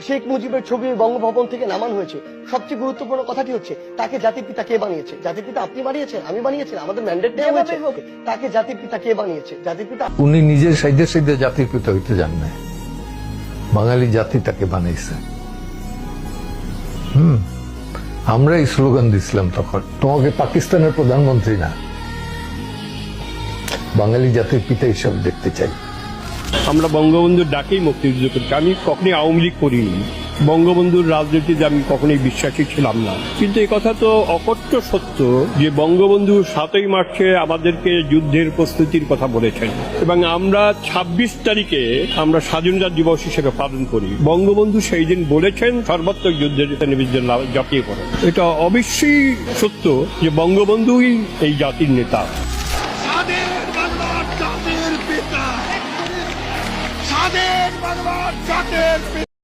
শেখ মুজিবের ছবি বঙ্গভবন থেকে নামানো হয়েছে, সবচেয়ে গুরুত্বপূর্ণ কথাটি হচ্ছে তাকে জাতির পিতা কে বানিয়েছে? জাতির পিতা আপনি বানিয়েছেন, আমি বানিয়েছি, আমাদের ম্যান্ডেট দেওয়া হয়েছে। তাকে জাতির পিতা কে বানিয়েছে? জাতির পিতা উনি নিজের সাইডে সাইডে জাতির পিতা হইতে যান না, বাঙালি জাতি তাকে বানাইছে। আমরা এই স্লোগান দিছিলাম তখন, তোমাকে পাকিস্তানের প্রধানমন্ত্রী না, বাঙালি জাতির পিতা হিসাবে দেখতে চাই। আমরা বঙ্গবন্ধুর ডাকেই মুক্তিযুদ্ধ করছি। আমি কখনোই আওয়ামী লীগ করিনি, বঙ্গবন্ধুর রাজনীতিতে আমি কখনোই বিশ্বাসী ছিলাম না। কিন্তু এই কথা তো অকট্য সত্য যে বঙ্গবন্ধু 7ই মার্চে আমাদেরকে যুদ্ধের প্রস্তুতির কথা বলেছেন এবং আমরা 26 তারিখে আমরা স্বাধীনতা দিবস হিসেবে পালন করি। বঙ্গবন্ধু সেই দিন বলেছেন সর্বাত্মক যুদ্ধের নির্বিঘ্নে ঝাঁপিয়ে পড়ে। এটা অবশ্যই সত্য যে বঙ্গবন্ধুই এই জাতির নেতা। স্বাধীন বাংলার জাতির পিতা।